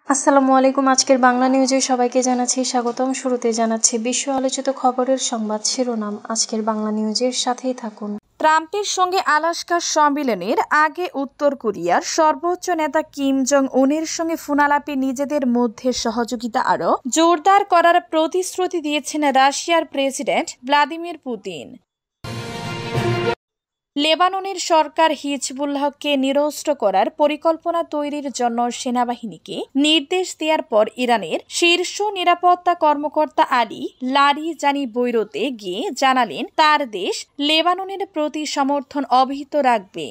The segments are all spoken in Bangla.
আসসালামু আলাইকুম। আজকের বাংলা নিউজে সবাইকে জানাচ্ছি স্বাগতম। শুরুতে জানাচ্ছি বিশ্ব আলোচিত খবরের সংবাদ শিরোনাম। আজকের বাংলা নিউজের সাথেই থাকুন। ট্রাম্পের সঙ্গে আলাস্কা সম্মেলনের আগে উত্তর কোরিয়ার সর্বোচ্চ নেতা কিম জং উনের সঙ্গে ফোনালাপে নিজেদের মধ্যে সহযোগিতা আরও জোরদার করার প্রতিশ্রুতি দিয়েছেন রাশিয়ার প্রেসিডেন্ট ভ্লাদিমির পুতিন। লেবাননের সরকার হিজবুল্লাহকে নিরস্ত্র করার পরিকল্পনা তৈরির জন্য সেনাবাহিনীকে নির্দেশ দেওয়ার পর ইরানের শীর্ষ নিরাপত্তা কর্মকর্তা আলী লারিজানি বৈরুতে গিয়ে জানালেন তার দেশ লেবাননের প্রতি সমর্থন অব্যাহত রাখবে।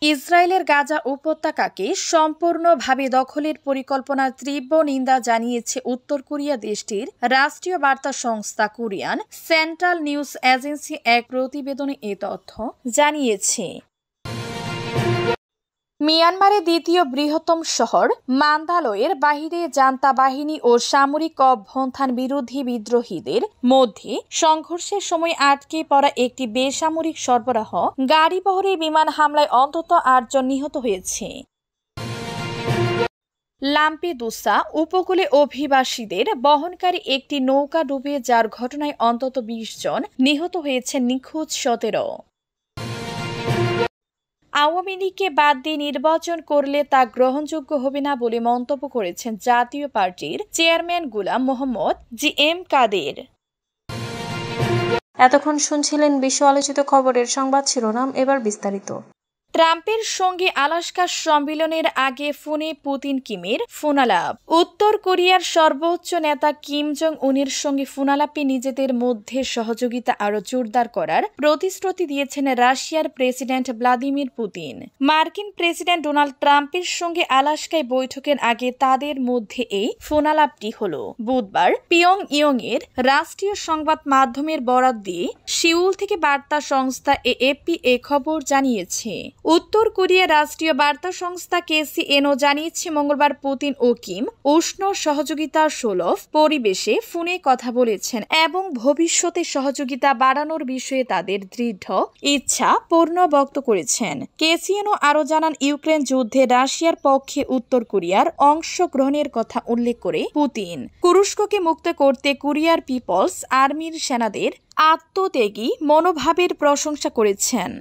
ইসরায়েলের গাজা উপত্যকাকে সম্পূর্ণভাবে দখলের পরিকল্পনার তীব্র নিন্দা জানিয়েছে উত্তর কোরিয়া। দেশটির রাষ্ট্রীয় বার্তা সংস্থা কোরিয়ান সেন্ট্রাল নিউজ এজেন্সি এক প্রতিবেদনে এ তথ্য জানিয়েছে। মিয়ানমারের দ্বিতীয় বৃহত্তম শহর মান্দালয়ের বাহিরে জান্তা বাহিনী ও সামরিক অভ্যুত্থান বিরোধী বিদ্রোহীদের মধ্যে সংঘর্ষের সময় আটকে পড়া একটি বেসামরিক সরবরাহ গাড়িবহরে বিমান হামলায় অন্তত ৮ জন নিহত হয়েছে। লাম্পেদুসা উপকূলে অভিবাসীদের বহনকারী একটি নৌকা ডুবে যার ঘটনায় অন্তত ২০ জন নিহত হয়েছে। নিখোঁজ ১৭। আওয়ামী লীগকে বাদ দিয়ে নির্বাচন করলে তা গ্রহণযোগ্য হবে না বলে মন্তব্য করেছেন জাতীয় পার্টির চেয়ারম্যান গোলাম মোহাম্মদ জি.এম. কাদের। এতক্ষণ শুনছিলেন বিশ্ব আলোচিত খবরের সংবাদ শিরোনাম। এবার বিস্তারিত। ট্রাম্পের সঙ্গে আলাস্কা সম্মেলনের আগে ফোনে পুতিন কিমের ফোনালাপ। উত্তর কোরিয়ার সর্বোচ্চ নেতা কিম জং উনের সঙ্গে ফোনালাপে নিজেদের মধ্যে সহযোগিতা আরও জোরদার করার প্রতিশ্রুতি দিয়েছেন রাশিয়ার প্রেসিডেন্ট ভ্লাদিমির পুতিন। মার্কিন প্রেসিডেন্ট ডোনাল্ড ট্রাম্পের সঙ্গে আলাস্কায় বৈঠকের আগে তাদের মধ্যে এই ফোনালাপটি হল। বুধবার পিয়ংইয়ং এর রাষ্ট্রীয় সংবাদ মাধ্যমের বরাত দিয়ে সিউল থেকে বার্তা সংস্থা এএফপি এ খবর জানিয়েছে। উত্তর কোরিয়ার রাষ্ট্রীয় বার্তা সংস্থা কেসিএনও জানিয়েছে মঙ্গলবার পুতিন ও কিম উষ্ণ সহযোগিতার সুলভ পরিবেশে ফোনে কথা বলেছেন এবং ভবিষ্যতে সহযোগিতা বাড়ানোর বিষয়ে তাদের দৃঢ় ইচ্ছা ব্যক্ত করেছেন। কেসিএনও আরও জানান ইউক্রেন যুদ্ধে রাশিয়ার পক্ষে উত্তর কোরিয়ার অংশগ্রহণের কথা উল্লেখ করে পুতিন তুরস্ককে মুক্ত করতে কোরিয়ার পিপলস আর্মির সেনাদের আত্মত্যাগী মনোভাবের প্রশংসা করেছেন।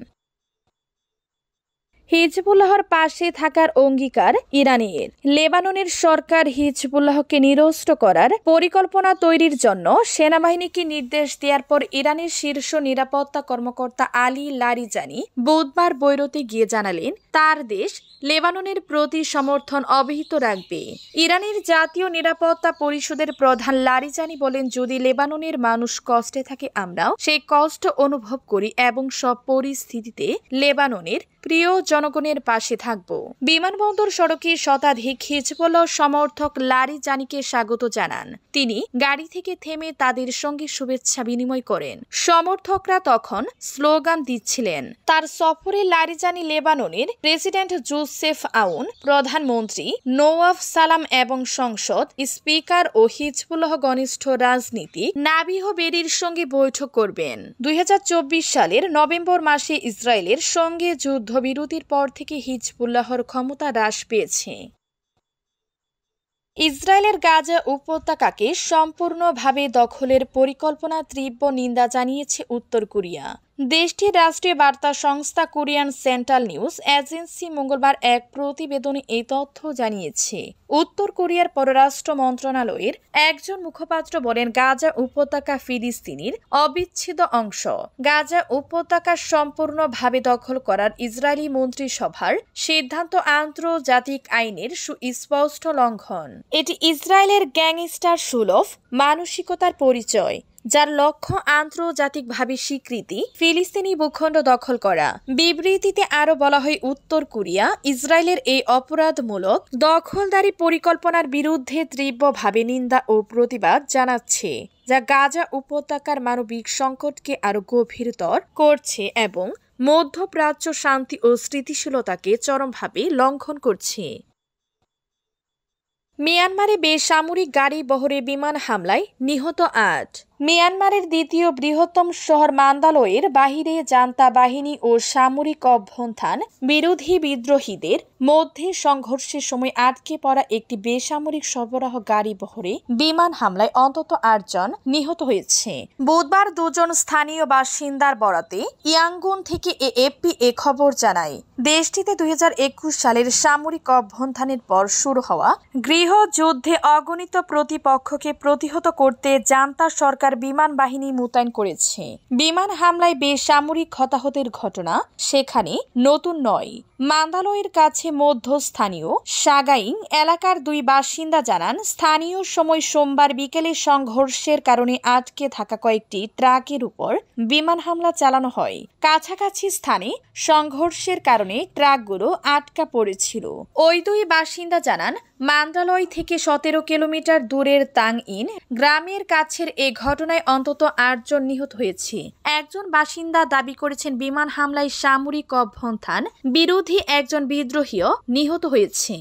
হিজবুল্লাহর পাশে থাকার অঙ্গীকার ইরানের। লেবাননের সরকার হিজবুল্লাহকে নিরস্ত্র করার পরিকল্পনা তৈরির জন্য সেনাবাহিনীকে নির্দেশ দেওয়ার পর ইরানের শীর্ষ নিরাপত্তা কর্মকর্তা আলী লারিজানি বুধবার বৈরুতে গিয়ে জানালেন তার দেশ লেবাননের প্রতি সমর্থন অব্যাহত রাখবে। ইরানের জাতীয় নিরাপত্তা পরিষদের প্রধান লারিজানি বলেন, যদি লেবাননের মানুষ কষ্টে থাকে আমরাও সেই কষ্ট অনুভব করি এবং সব পরিস্থিতিতে লেবাননের প্রিয় জনগণের পাশে থাকব। বিমানবন্দর সড়কে শতাধিক হিজবুল্লাহ সমর্থক লারিজানিকে স্বাগত জানান। তিনি গাড়ি থেকে থেমে তাদের সঙ্গে শুভেচ্ছা বিনিময় করেন। সমর্থকরা তখন স্লোগান দিচ্ছিলেন। তার সফরে লারিজানি লেবাননের প্রেসিডেন্ট জোসেফ আউন, প্রধানমন্ত্রী নওয়াফ সালাম এবং সংসদ স্পিকার ও হিজবুল্লাহ ঘনিষ্ঠ রাজনীতিক নাবিহ বেরির সঙ্গে বৈঠক করবেন। ২০২৪ সালের নভেম্বর মাসে ইসরায়েলের সঙ্গে যুদ্ধবিরতির পর থেকে হিজবুল্লাহর ক্ষমতা হ্রাস পেয়েছে। ইসরায়েলের গাজা উপত্যকাকে সম্পূর্ণভাবে দখলের পরিকল্পনা তীব্র নিন্দা জানিয়েছে উত্তর কোরিয়া। দেশটির রাষ্ট্রীয় বার্তা সংস্থা কোরিয়ান সেন্ট্রাল নিউজ এজেন্সি মঙ্গলবার এক প্রতিবেদনে এই তথ্য জানিয়েছে। উত্তর কোরিয়ার পররাষ্ট্র মন্ত্রণালয়ের একজন মুখপাত্র বলেন, গাজা উপত্যকা ফিলিস্তিনির অবিচ্ছেদ্য অংশ। গাজা উপত্যকা সম্পূর্ণভাবে দখল করার ইসরায়েলি মন্ত্রিসভার সিদ্ধান্ত আন্তর্জাতিক আইনের সুস্পষ্ট লঙ্ঘন। এটি ইসরায়েলের গ্যাংস্টার সুলভ মানসিকতার পরিচয়, যার লক্ষ্য আন্তর্জাতিকভাবে স্বীকৃতি ফিলিস্তিনি ভূখণ্ড দখল করা। বিবৃতিতে আরও বলা হয়, উত্তর কোরিয়া ইসরায়েলের এই অপরাধমূলক দখলদারি পরিকল্পনার বিরুদ্ধে তীব্রভাবে নিন্দা ও প্রতিবাদ জানাচ্ছে, যা গাজা উপত্যকার মানবিক সংকটকে আরও গভীরতর করছে এবং মধ্যপ্রাচ্য শান্তি ও স্থিতিশীলতাকে চরমভাবে লঙ্ঘন করছে। মিয়ানমারে বেসামরিক গাড়ি বহরে বিমান হামলায় নিহত ৮। মিয়ানমারের দ্বিতীয় বৃহত্তম শহর মান্দালয়ের বাহিরে জান্তা বাহিনী ও সামরিক অভ্যুত্থান বিরোধী বিদ্রোহীদের মধ্যে সংঘর্ষের সময় আটকে পড়া একটি বেসামরিক সরবরাহ গাড়ি বহরে বিমান হামলায় অন্তত ৮ জন নিহত হয়েছে। বুধবার ২ জন স্থানীয় বাসিন্দার বরাতে ইয়াঙ্গুন থেকে এএফপি এ খবর জানায়। দেশটিতে ২০২১ সালের সামরিক অভ্যুত্থানের পর শুরু হওয়া গৃহযুদ্ধে অগণিত প্রতিপক্ষকে প্রতিহত করতে জান্তা সরকার বিমান বাহিনী মোতায়েন করেছে। বিমান হামলায় বেসামরিক হতাহতের ঘটনা সেখানে নতুন নয়। মান্দালয়ের কাছে মধ্যস্থানীয় সাগাইং এলাকার ২ বাসিন্দা জানান, স্থানীয় সময় সোমবার বিকেলে সংঘর্ষের কারণে আটকে থাকা কয়েকটি ট্রাকের উপর বিমান হামলা চালানো হয়। কাছাকাছি স্থানে সংঘর্ষের কারণে ট্রাকগুলো আটকা পড়েছিল। ওই ২ বাসিন্দা জানান, মান্দালয় থেকে ১৭ কিলোমিটার দূরের তাং ইন গ্রামের কাছের এ ঘটনায় অন্তত ৮ জন নিহত হয়েছে। একজন বাসিন্দা দাবি করেছেন, বিমান হামলায় সামরিক অভ্যুত্থান বিরোধী একজন বিদ্রোহীও নিহত হয়েছে।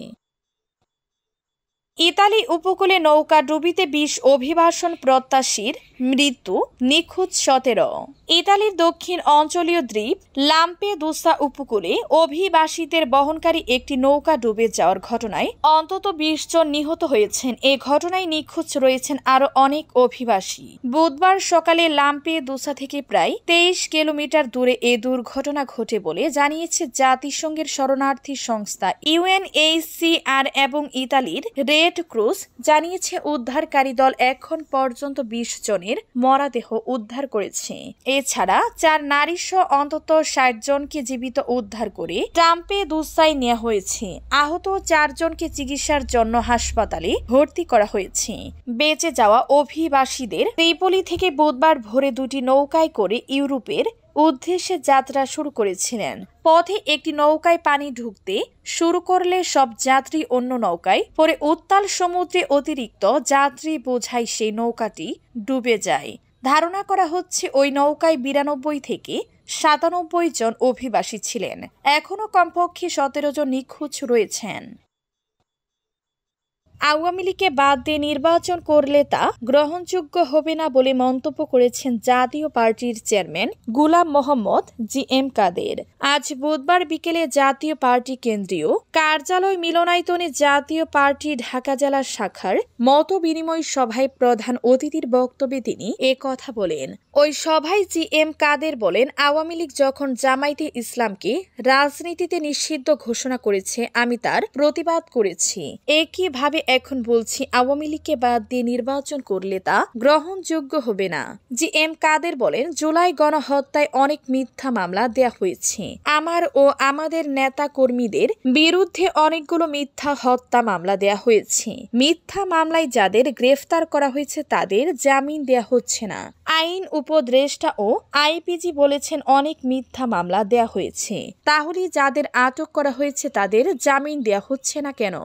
ইতালি উপকূলে নৌকা ডুবিতে ২০ অভিবাসন প্রত্যাশীর মৃত্যু, নিখোঁজ ১৭। ইতালির দক্ষিণ অঞ্চলীয় দ্বীপ লাম্পেদুসা উপকূলে অভিবাসীদের বহনকারী একটি নৌকা ডুবে যাওয়ার ঘটনায় অন্তত ২০ জন নিহত হয়েছেন। এ ঘটনায় নিখোঁজ রয়েছেন আরও অনেক অভিবাসী। বুধবার সকালে লাম্পেদুসা থেকে প্রায় ২৩ কিলোমিটার দূরে এ দুর্ঘটনা ঘটে বলে জানিয়েছে জাতিসংঘের শরণার্থী সংস্থা UNHCR এবং ইতালির রেড ক্রস জানিয়েছে, উদ্ধারকারী দল এখন পর্যন্ত ২০ জনের মরদেহ উদ্ধার করেছে। এছাড়া ৪ নারীসহ অন্তত ৬০ জনকে জীবিত উদ্ধার করে লাম্পেদুসায় নেওয়া হয়েছে। আহত ৪ জনকে চিকিৎসার জন্য হাসপাতালে ভর্তি করা হয়েছে। বেঁচে যাওয়া অভিবাসীদের ত্রিপোলি থেকে বুধবার ভোরে ২টি নৌকায় করে ইউরোপের উদ্দেশ্যে যাত্রা শুরু করেছিলেন। পথে একটি নৌকায় পানি ঢুকতে শুরু করলে সব যাত্রী অন্য নৌকায় পরে উত্তাল সমুদ্রে অতিরিক্ত যাত্রী বোঝাই সেই নৌকাটি ডুবে যায়। ধারণা করা হচ্ছে ওই নৌকায় ৯২ থেকে ৯৭ জন অভিবাসী ছিলেন। এখনও কমপক্ষে ১৭ জন নিখোঁজ রয়েছেন। আওয়ামী লীগকে বাদ দিয়ে নির্বাচন করলে তা গ্রহণযোগ্য হবে না বলে মন্তব্য করেছেন জাতীয় পার্টির চেয়ারম্যান গোলাম মোহাম্মদ GM কাদের। আজ বুধবার বিকেলে জাতীয় পার্টি কেন্দ্রীয় কার্যালয় মিলনায়তনে জাতীয় পার্টি ঢাকা জেলা শাখার মত বিনিময় সভায় প্রধান অতিথির বক্তব্যে তিনি কথা বলেন। ওই সভায় GM কাদের বলেন, আওয়ামী লীগ যখন জামায়াতে ইসলামকে রাজনীতিতে নিষিদ্ধ ঘোষণা করেছে আমি তার প্রতিবাদ করেছি। একইভাবে এখন বলছি আওয়ামী লীগকে বাদ দিয়ে নির্বাচন করলে তা গ্রহণযোগ্য হবে না। GM কাদের বলেন, জুলাই গণহত্যায় অনেক মিথ্যা মামলা দেয়া হয়েছে। আমার ও আমাদের নেতা কর্মীদের বিরুদ্ধে অনেকগুলো মিথ্যা হত্যা মামলা দেয়া হয়েছে। মিথ্যা মামলায় যাদের গ্রেফতার করা হয়েছে তাদের জামিন দেয়া হচ্ছে না। আইন উপদেষ্টা ও IPG বলেছেন অনেক মিথ্যা মামলা দেয়া হয়েছে। তাহলে যাদের আটক করা হয়েছে তাদের জামিন দেয়া হচ্ছে না কেন?